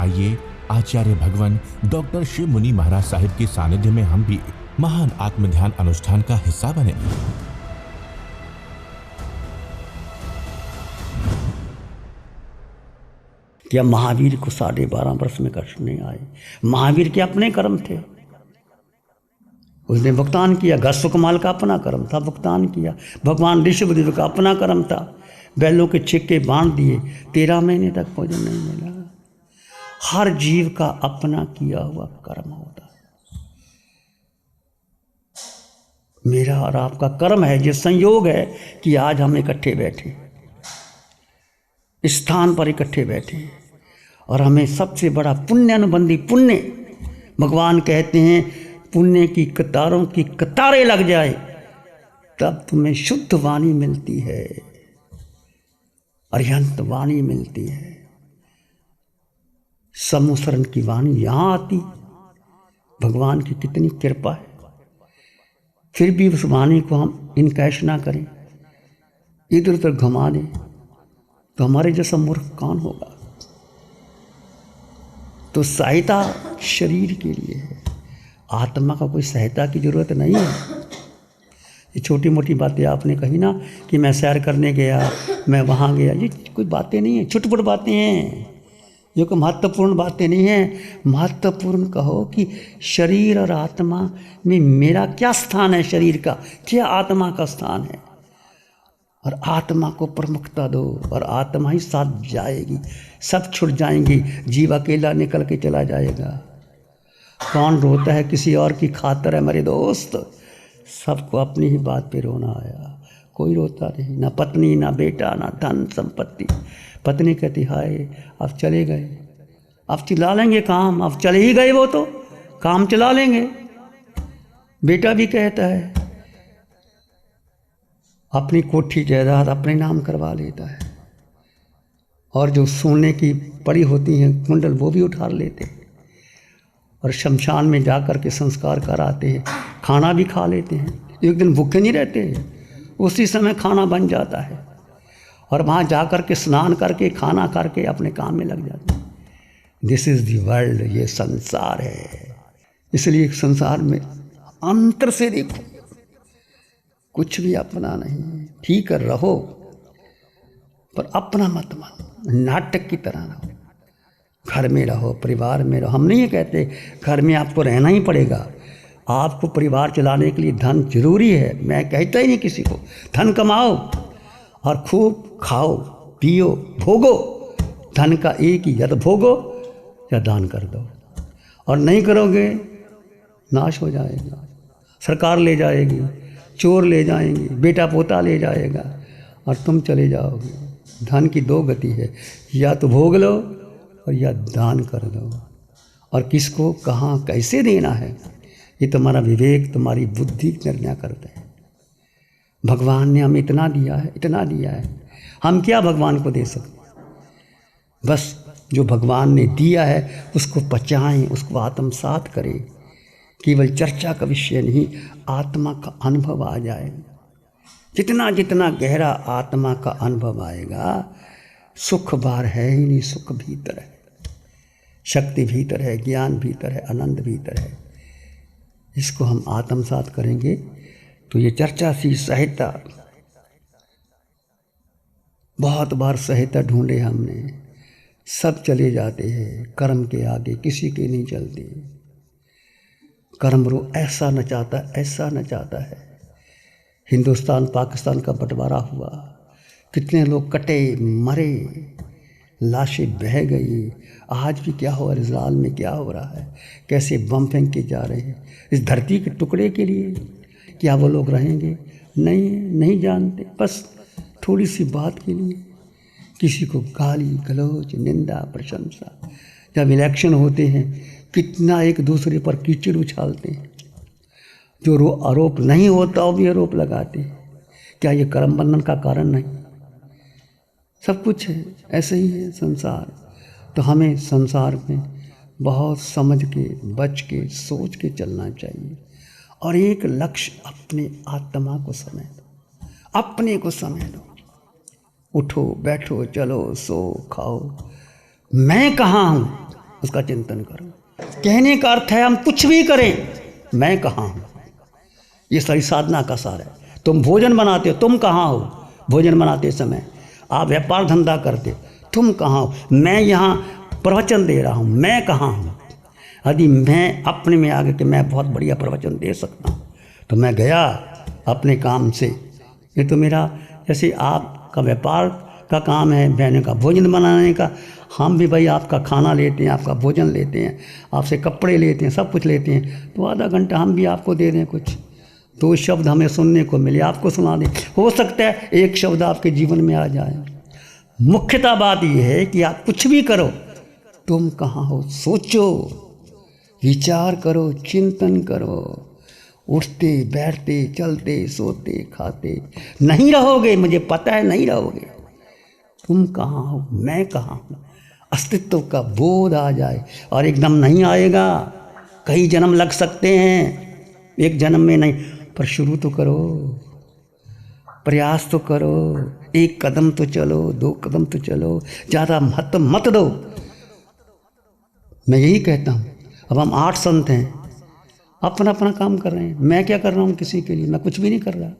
आइए आचार्य भगवान डॉक्टर शिव मुनि महाराज साहिब के सानिध्य में हम भी महान आत्म ध्यान अनुष्ठान का हिस्सा बने। क्या महावीर को 12.5 वर्ष में कष्ट नहीं आए? महावीर के अपने कर्म थे, उसने भुगतान किया। घसुकमाल का अपना कर्म था, भुगतान किया। भगवान ऋषभदेव का अपना कर्म था, बैलों के छिक्के बांध दिए, 13 महीने तक भोजन नहीं मिला। हर जीव का अपना किया हुआ कर्म होता है। मेरा और आपका कर्म है, जो संयोग है कि आज हम इकट्ठे बैठे, इस स्थान पर इकट्ठे बैठे, और हमें सबसे बड़ा पुण्य अनुबंधी पुण्य, भगवान कहते हैं पुण्य की कतारों की कतारें लग जाए तब तुम्हें शुद्ध वाणी मिलती है, अरिहंत वाणी मिलती है। सम्मुसरण की वाणी यहाँ आती, भगवान की कितनी कृपा है। फिर भी उस वाणी को हम इनकैश ना करें, इधर उधर घुमा दें, तो हमारे जैसा मूर्ख कौन होगा। तो सहायता शरीर के लिए है, आत्मा का कोई सहायता की जरूरत नहीं है। ये छोटी मोटी बातें आपने कही ना कि मैं सैर करने गया, मैं वहाँ गया, ये कोई बातें नहीं है, छुटपुट बातें हैं, जो कि महत्वपूर्ण बातें नहीं हैं। महत्वपूर्ण कहो कि शरीर और आत्मा में मेरा क्या स्थान है, शरीर का क्या आत्मा का स्थान है, और आत्मा को प्रमुखता दो, और आत्मा ही साथ जाएगी। सब छुट जाएंगी, जीव अकेला निकल के चला जाएगा। कौन रोता है किसी और की खातर है मेरे दोस्त? सबको अपनी ही बात पे रोना आया, कोई रोता नहीं, ना पत्नी, ना बेटा, ना धन संपत्ति। पत्नी कहती हाय अब चले गए, अब चला लेंगे काम, अब चले ही गए वो तो काम चला लेंगे। बेटा भी कहता है अपनी कोठी जायदाद अपने नाम करवा लेता है, और जो सोने की पड़ी होती हैं कुंडल वो भी उठा लेते हैं, और शमशान में जाकर के संस्कार कराते हैं, खाना भी खा लेते हैं। एक दिन भूखे नहीं रहते, उसी समय खाना बन जाता है, और वहाँ जाकर के स्नान करके खाना करके अपने काम में लग जाते हैं। दिस इज़ दी वर्ल्ड, ये संसार है। इसलिए संसार में अंतर से देखो, कुछ भी अपना नहीं। ठीक रहो पर अपना मत मानो, नाटक की तरह रहो। घर में रहो, परिवार में रहो। हम नहीं कहते घर में आपको रहना ही पड़ेगा, आपको परिवार चलाने के लिए धन जरूरी है, मैं कहता ही नहीं किसी को। धन कमाओ और खूब खाओ पियो भोगो, धन का एक ही, या तो भोगो या दान कर दो, और नहीं करोगे नाश हो जाएगा। सरकार ले जाएगी, चोर ले जाएंगे, बेटा पोता ले जाएगा, और तुम चले जाओगे। धन की 2 गति है, या तो भोग लो और या दान कर दो। और किसको कहाँ कैसे देना है ये तुम्हारा विवेक, तुम्हारी बुद्धि निर्णय करते हैं। भगवान ने हमें इतना दिया है, इतना दिया है, हम क्या भगवान को दे सकते हैं? बस जो भगवान ने दिया है उसको पचाएं, उसको आत्मसात करें। केवल चर्चा का विषय नहीं, आत्मा का अनुभव आ जाए। जितना जितना गहरा आत्मा का अनुभव आएगा, सुख बाहर है ही नहीं, सुख भीतर है, शक्ति भीतर है, ज्ञान भीतर है, आनंद भीतर है। इसको हम आत्मसात करेंगे तो ये चर्चा सी सहायता, बहुत बार सहायता ढूंढे हमने, सब चले जाते हैं कर्म के आगे, किसी के नहीं चलते। कर्म रो ऐसा नचाता, ऐसा नचाता है। हिंदुस्तान पाकिस्तान का बंटवारा हुआ, कितने लोग कटे मरे, लाशें बह गई। आज भी क्या हो, इजराइल में क्या हो रहा है, कैसे बम फेंक के जा रहे हैं इस धरती के टुकड़े के लिए। क्या वो लोग रहेंगे? नहीं जानते। बस थोड़ी सी बात के लिए किसी को गाली गलौज, निंदा, प्रशंसा। जब इलेक्शन होते हैं कितना एक दूसरे पर कीचड़ उछालते हैं, जो आरोप नहीं होता वो भी आरोप लगाते हैं। क्या ये कर्म बंधन का कारण नहीं? सब कुछ है, ऐसे ही है संसार। तो हमें संसार में बहुत समझ के, बच के, सोच के चलना चाहिए, और एक लक्ष्य, अपने आत्मा को समय दो, अपने को समय दो। उठो बैठो चलो सो खाओ, मैं कहाँ हूँ, उसका चिंतन करो। कहने का अर्थ है हम कुछ भी करें, मैं कहाँ हूँ, ये सारी साधना का सार है। तुम भोजन बनाते हो, तुम कहाँ हो भोजन बनाते समय? आप व्यापार धंधा करते, तुम कहाँ हो? मैं यहाँ प्रवचन दे रहा हूँ, मैं कहाँ हूँ? यदि मैं अपने में आगे कि मैं बहुत बढ़िया प्रवचन दे सकता हूँ तो मैं गया अपने काम से। ये तो मेरा, जैसे आपका व्यापार का काम है बहनों का भोजन बनाने का, हम भी भाई आपका खाना लेते हैं, आपका भोजन लेते हैं, आपसे कपड़े लेते हैं, सब कुछ लेते हैं, तो आधा घंटा हम भी आपको दे दें, कुछ 2 शब्द हमें सुनने को मिले, आपको सुना दें। हो सकता है 1 शब्द आपके जीवन में आ जाए। मुख्यतः बात यह है कि आप कुछ भी करो, तुम कहाँ हो सोचो, विचार करो, चिंतन करो। उठते बैठते चलते सोते खाते नहीं रहोगे, मुझे पता है नहीं रहोगे। तुम कहाँ हो, मैं कहाँ हूँ, अस्तित्व का बोध आ जाए। और एकदम नहीं आएगा, कई जन्म लग सकते हैं, एक जन्म में नहीं, पर शुरू तो करो, प्रयास तो करो, 1 कदम तो चलो, 2 कदम तो चलो, ज़्यादा महत्व मत दो। मैं यही कहता हूँ। अब हम 8 संत हैं, अपना अपना काम कर रहे हैं, मैं क्या कर रहा हूँ किसी के लिए? मैं कुछ भी नहीं कर रहा।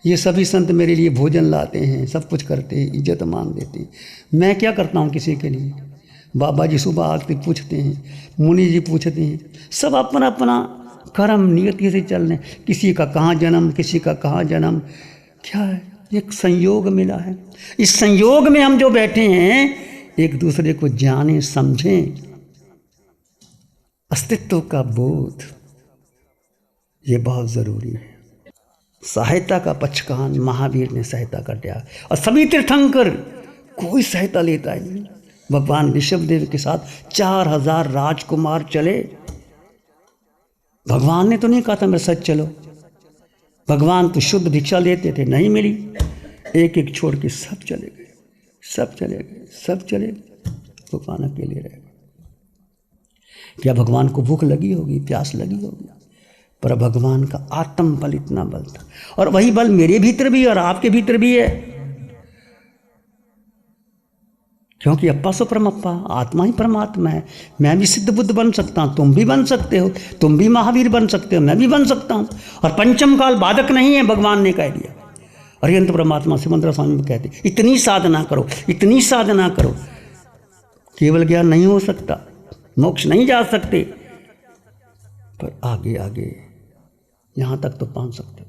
ये सभी संत मेरे लिए भोजन लाते हैं, सब कुछ करते हैं, इज्जत मान देते हैं, मैं क्या करता हूँ किसी के लिए? बाबा जी सुबह आके पूछते हैं, मुनि जी पूछते हैं, सब अपना अपना कर्म नियति से चल रहे हैं। किसी का कहाँ जन्म, किसी का कहाँ जन्म, क्या है? एक संयोग मिला है। इस संयोग में हम जो बैठे हैं, एक दूसरे को जाने समझें, अस्तित्व का बोध, ये बहुत ज़रूरी है। सहायता का पचकान महावीर ने सहायता का त्याग, और सभी तीर्थंकर कोई सहायता लेता ही नहीं। भगवान ऋषभदेव के साथ 4000 राजकुमार चले, भगवान ने तो नहीं कहा था मेरे साथ चलो। भगवान तो शुद्ध भिक्षा लेते थे, नहीं मिली, एक एक छोड़ के सब चले गए, सब चले गए, सब चले गए, भगवान अकेले रह गए। क्या भगवान को भूख लगी होगी, प्यास लगी होगी, पर भगवान का आत्म बल इतना बल था। और वही बल मेरे भीतर भी और आपके भीतर भी है, क्योंकि अप्पा सो परमप्पा, आत्मा ही परमात्मा है। मैं भी सिद्ध बुद्ध बन सकता हूँ, तुम भी बन सकते हो, तुम भी महावीर बन सकते हो, मैं भी बन सकता हूँ। और पंचम काल बाधक नहीं है, भगवान ने कह दिया। अरिहंत परमात्मा सिमंदर स्वामी कहते, इतनी साधना करो, इतनी साधना करो, केवल ज्ञान नहीं हो सकता, मोक्ष नहीं जा सकते, पर आगे आगे यहाँ तक तो पहुँच सकते,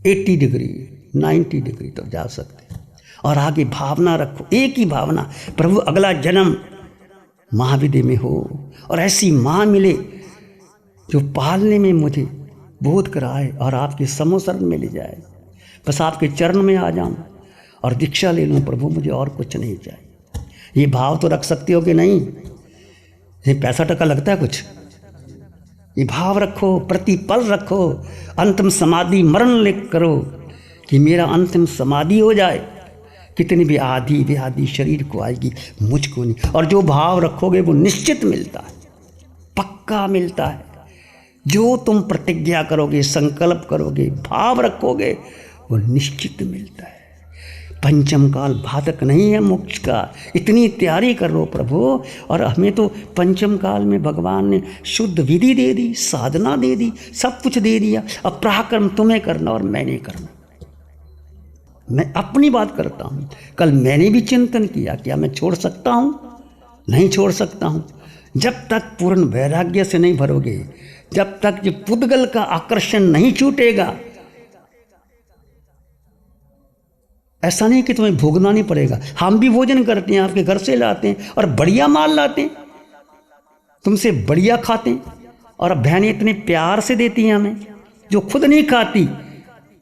80 डिग्री 90 डिग्री तो जा सकते। और आगे भावना रखो, एक ही भावना, प्रभु अगला जन्म महाविद्य में हो, और ऐसी माँ मिले जो पालने में मुझे बोध कराए और आपके समोसरण में ले जाए। बस आपके चरण में आ जाऊं और दीक्षा ले लूं, प्रभु मुझे और कुछ नहीं चाहिए। ये भाव तो रख सकते हो कि नहीं? ये पैसा टका लगता है कुछ? ये भाव रखो, प्रतिपल रखो, अंतिम समाधि मरण लेख करो कि मेरा अंतिम समाधि हो जाए। कितनी भी आधी व्याधि शरीर को आएगी, मुझको नहीं। और जो भाव रखोगे वो निश्चित मिलता है, पक्का मिलता है। जो तुम प्रतिज्ञा करोगे, संकल्प करोगे, भाव रखोगे, वो निश्चित मिलता है। पंचम काल बाधक नहीं है मोक्ष का, इतनी तैयारी करो प्रभु। और हमें तो पंचम काल में भगवान ने शुद्ध विधि दे दी, साधना दे दी, सब कुछ दे दिया। अब पराक्रम तुम्हें करना और मैं नहीं करना। मैं अपनी बात करता हूँ। कल मैंने भी चिंतन किया, क्या मैं छोड़ सकता हूँ? नहीं छोड़ सकता हूँ। जब तक पूर्ण वैराग्य से नहीं भरोगे, जब तक जो पुद्गल का आकर्षण नहीं छूटेगा, ऐसा नहीं कि तुम्हें भोगना नहीं पड़ेगा। हम भी भोजन करते हैं, आपके घर से लाते हैं और बढ़िया माल लाते हैं, तुमसे बढ़िया खाते हैं। और अब बहनें इतने प्यार से देती हैं हमें, जो खुद नहीं खाती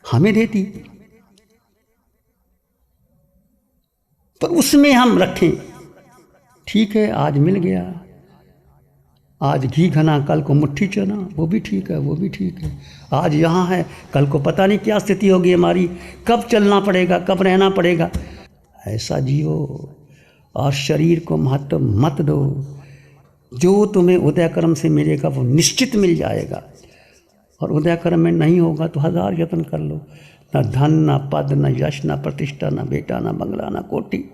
हमें देती, पर उसमें हम रखें। ठीक है, आज मिल गया, आज घी घना, कल को मुट्ठी चना, वो भी ठीक है, वो भी ठीक है। आज यहाँ है, कल को पता नहीं क्या स्थिति होगी हमारी, कब चलना पड़ेगा, कब रहना पड़ेगा। ऐसा जियो और शरीर को महत्व मत दो। जो तुम्हें उदय कर्म से मिलेगा वो निश्चित मिल जाएगा। और उदय कर्म में नहीं होगा तो 1000 यत्न कर लो, न धन, न पद, न यश, न प्रतिष्ठा, न बेटा, न बंगला, न कोठी,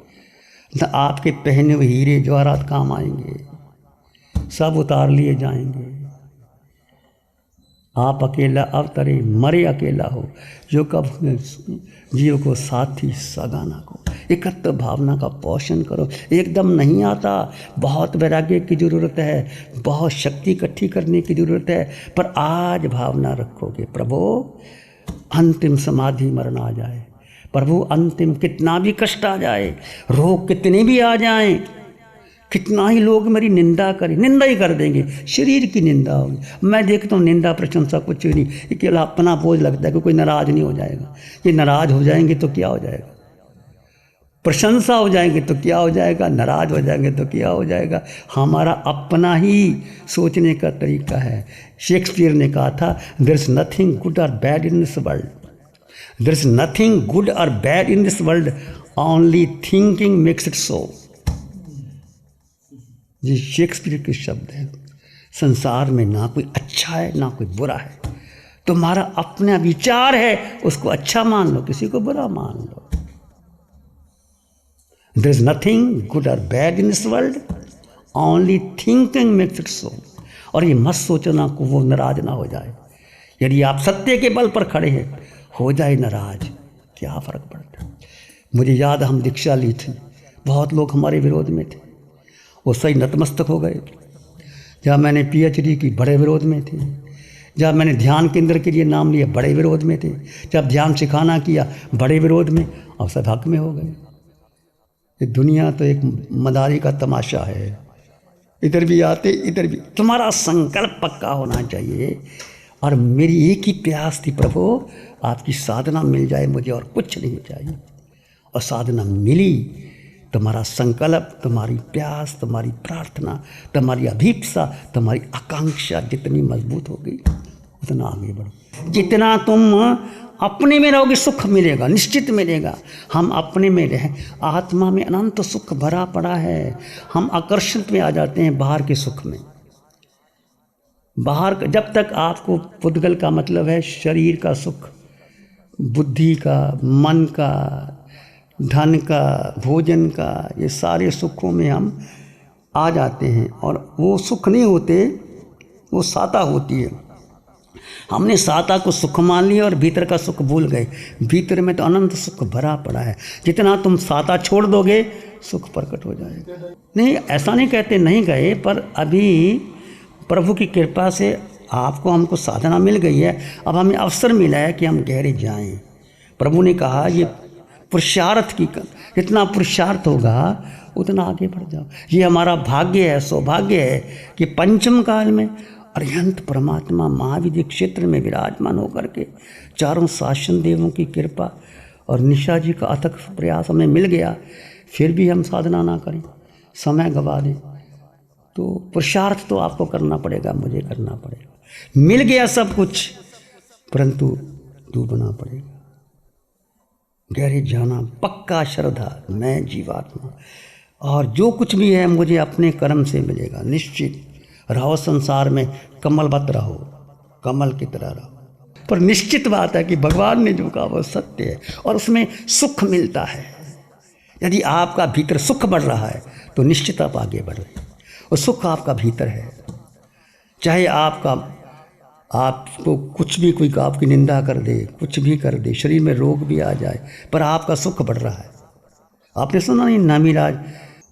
न आपके पहने हुए हीरे जवाहरात काम आएंगे। सब उतार लिए जाएंगे। आप अकेला अवतरे, मरे अकेला हो, जो कब जीव को साथी सगाना को। एकत्र भावना का पोषण करो। एकदम नहीं आता, बहुत वैराग्य की ज़रूरत है, बहुत शक्ति इकट्ठी करने की ज़रूरत है, पर आज भावना रखोगे, प्रभु अंतिम समाधि मरण आ जाए, प्रभु अंतिम कितना भी कष्ट आ जाए, रोग कितने भी आ जाएं, कितना ही लोग मेरी निंदा करें, निंदा ही कर देंगे, शरीर की निंदा होगी। मैं देखता हूँ निंदा प्रशंसा कुछ नहीं, ये केवल अपना बोझ लगता है कि कोई नाराज़ नहीं हो जाएगा। ये नाराज़ हो जाएंगे तो क्या हो जाएगा, प्रशंसा हो जाएंगे तो क्या हो जाएगा, नाराज़ हो जाएंगे तो क्या हो जाएगा। हमारा अपना ही सोचने का तरीका है। शेक्सपियर ने कहा था, देयर इज़ नथिंग गुड और bad in this world, there is nothing good और bad in this world, only thinking makes it so. ये शेक्सपियर के शब्द हैं। संसार में ना कोई अच्छा है ना कोई बुरा है, तुम्हारा अपना विचार है, उसको अच्छा मान लो, किसी को बुरा मान लो। There is nothing good or bad in this world, only thinking makes it so। और ये मत सोचना को वो नाराज ना हो जाए। यदि आप सत्य के बल पर खड़े हैं, हो जाए नाराज, क्या फर्क पड़ता है। मुझे याद, हम दीक्षा ली थी, बहुत लोग हमारे विरोध में थे, वो सही नतमस्तक हो गए। जब मैंने PhD की, बड़े विरोध में थे। जब मैंने ध्यान केंद्र के लिए नाम लिया, बड़े विरोध में थे। जब ध्यान सिखाना किया, बड़े विरोध में, और सब हक में हो गए। ये दुनिया तो एक मदारी का तमाशा है, इधर भी आते इधर भी। तुम्हारा संकल्प पक्का होना चाहिए। और मेरी एक ही प्यास थी, प्रभु आपकी साधना मिल जाए मुझे, और कुछ नहीं चाहिए। और साधना मिली। तुम्हारा संकल्प, तुम्हारी प्यास, तुम्हारी प्रार्थना, तुम्हारी अभीप्सा, तुम्हारी आकांक्षा जितनी मजबूत होगी, उतना आगे बढ़ो। जितना तुम अपने में रहोगे, सुख मिलेगा, निश्चित मिलेगा। हम अपने में रहें, आत्मा में अनंत सुख भरा पड़ा है। हम आकर्षित में आ जाते हैं बाहर के सुख में। बाहर जब तक आपको, पुद्गल का मतलब है शरीर का सुख, बुद्धि का, मन का, धन का, भोजन का, ये सारे सुखों में हम आ जाते हैं, और वो सुख नहीं होते, वो साता होती है। हमने साता को सुख मान लिया और भीतर का सुख भूल गए। भीतर में तो अनंत सुख भरा पड़ा है। जितना तुम साता छोड़ दोगे, सुख प्रकट हो जाएगा। नहीं, ऐसा नहीं कहते नहीं गए, पर अभी प्रभु की कृपा से आपको, हमको साधना मिल गई है। अब हमें अवसर मिला है कि हम गहरे जाएं। प्रभु ने कहा, ये पुरुषार्थ की, जितना पुरुषार्थ होगा उतना आगे बढ़ जाओ। ये हमारा भाग्य है, सौभाग्य है कि पंचम काल में अरिहंत परमात्मा महाविद्य क्षेत्र में विराजमान होकर के, चारों शासन देवों की कृपा और निशा जी का अथक प्रयास हमें मिल गया, फिर भी हम साधना ना करें, समय गवा दें, तो पुरुषार्थ तो आपको करना पड़ेगा, मुझे करना पड़ेगा। मिल गया सब कुछ, परंतु डूबना पड़ेगा, गहरे जाना, पक्का श्रद्धा, मैं जीवात्मा, और जो कुछ भी है मुझे अपने कर्म से मिलेगा। निश्चित रहो संसार में, कमलवत रहो, कमल की तरह रहो। पर निश्चित बात है कि भगवान ने जो कहा वो सत्य है, और उसमें सुख मिलता है। यदि आपका भीतर सुख बढ़ रहा है तो निश्चित आप आगे बढ़ रहे हैं, और सुख आपका भीतर है। चाहे आपको कुछ भी, कोई आपकी निंदा कर दे, कुछ भी कर दे, शरीर में रोग भी आ जाए, पर आपका सुख बढ़ रहा है। आपने सुना नहीं नामीराज,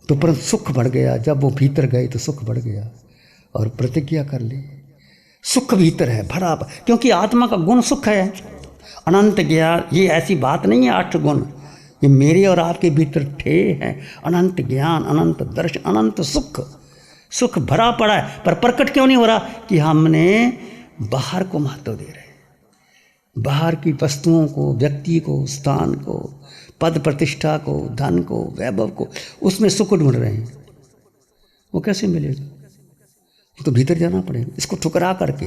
तो पर सुख बढ़ गया, जब वो भीतर गए तो सुख बढ़ गया। और प्रतिज्ञा कर ली, सुख भीतर है भरा, क्योंकि आत्मा का गुण सुख है। अनंत ज्ञान, ये ऐसी बात नहीं है 8 गुण, ये मेरे और आपके भीतर ठे हैं। अनंत ज्ञान, अनंत दर्शन, अनंत सुख, सुख भरा पड़ा है। पर प्रकट क्यों नहीं हो रहा? कि हमने बाहर को महत्व दे रहे हैं, बाहर की वस्तुओं को, व्यक्ति को, स्थान को, पद प्रतिष्ठा को, धन को, वैभव को, उसमें सुख ढूंढ रहे हैं। वो कैसे मिलेगा? तो भीतर जाना पड़ेगा। इसको ठुकरा करके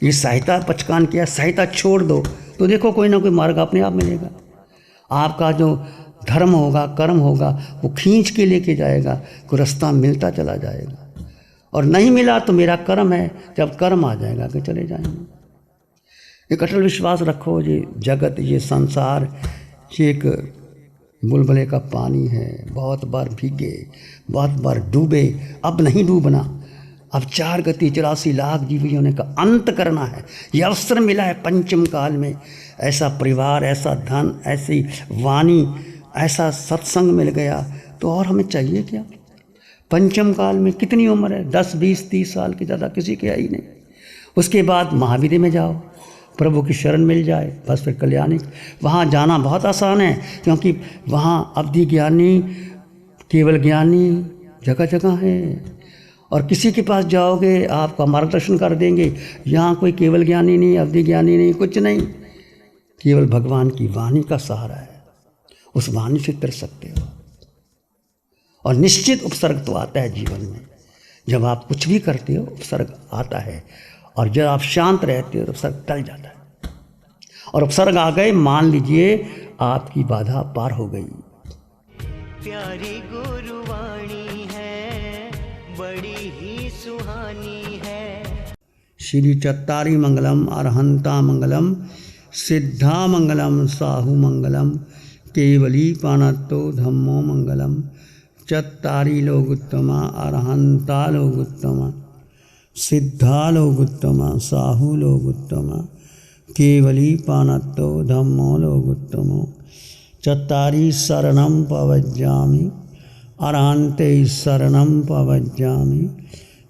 ये सहायता पचकान किया, सहायता छोड़ दो तो देखो कोई ना कोई मार्ग अपने आप मिलेगा। आपका जो धर्म होगा, कर्म होगा, वो खींच के लेके जाएगा, कोई रास्ता मिलता चला जाएगा। और नहीं मिला तो मेरा कर्म है, जब कर्म आ जाएगा कि चले जाएंगे। एक अटल विश्वास रखो, ये जगत, ये संसार, ये एक बुलबुले का पानी है, बहुत बार भीगे, बहुत बार डूबे, अब नहीं डूबना। अब 4 गति 84 लाख जीवियों का अंत करना है। यह अवसर मिला है पंचम काल में। ऐसा परिवार, ऐसा धन, ऐसी वाणी, ऐसा सत्संग मिल गया तो और हमें चाहिए क्या। पंचम काल में कितनी उम्र है, 10 20 30 साल की, ज़्यादा किसी के ही नहीं। उसके बाद महावीर में जाओ, प्रभु की शरण मिल जाए, बस फिर कल्याणी। वहाँ जाना बहुत आसान है क्योंकि वहाँ अवधि ज्ञानी, केवल ज्ञानी जगह जगह है। और किसी के पास जाओगे आपका मार्गदर्शन कर देंगे। यहाँ कोई केवल ज्ञानी नहीं, अवधि ज्ञानी नहीं, कुछ नहीं, केवल भगवान की वाणी का सहारा है। उस वाणी से तर सकते हो। और निश्चित उपसर्ग तो आता है जीवन में। जब आप कुछ भी करते हो उपसर्ग आता है, और जब आप शांत रहते हो तो उपसर्ग टल जाता है। और उपसर्ग आ गए, मान लीजिए आपकी बाधा पार हो गई। प्यारी गुरुवाणी है, बड़ी ही सुहानी है। श्री चत्तारी मंगलम, अरहंता मंगलम, सिद्धा मंगलम, साहु मंगलम, केवली पाणत्तो धम्मो मंगलम। चत्तारी लोगुत्तमा, अरहंता लोगुत्तमा, सिद्धा लोगुत्तमा, साहु लोगुत्तमा, केवली पाणत्तो धम्मो लोगुत्तमो। चत्तारी शरणं पवज्जामि, अरहन्ते शरणं पवज्जामि,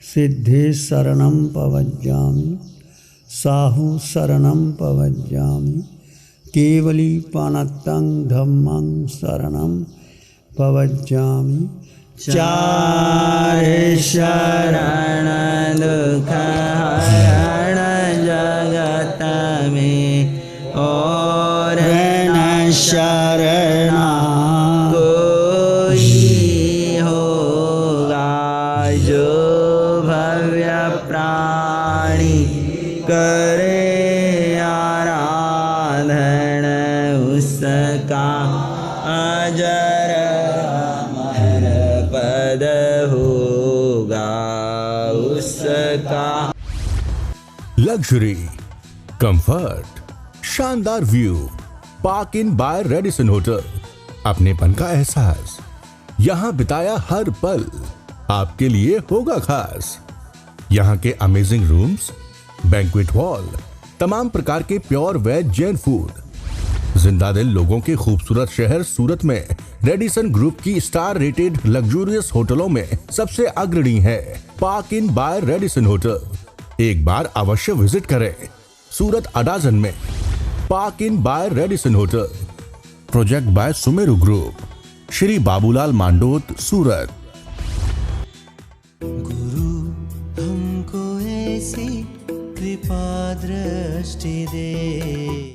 सिद्धे शरणं पवज्जामि, साहु शरणं पवज्जामि, केवली पाणत्तं धम्मं शरणं पवज्जामि। चार शरण दुख हरण जगत में, और न शरणा कोई होगा। जो भव्य प्राणी करे आराधन, उसका अजर अमर पद होगा उसका। लग्जरी, कंफर्ट, शानदार view, park inn by Radisson hotel. अपनेपन का एहसास, यहाँ बिताया हर पल आपके लिए होगा खास। यहाँ के अमेजिंग रूम्स, बैंक्वेट हॉल, तमाम प्रकार के प्योर वेज जैन फूड। जिंदा दिल लोगों के खूबसूरत शहर सूरत में रेडिसन ग्रुप की स्टार रेटेड लग्जूरियस होटलों में सबसे अग्रणी है park inn by Radisson hotel. एक बार अवश्य विजिट करें। सूरत अडाजन में park inn by Radisson hotel. Project by Sumeru group, Shri Babulal Mandot, Surat. गुरु हमको ऐसी कृपा दृष्टि दे।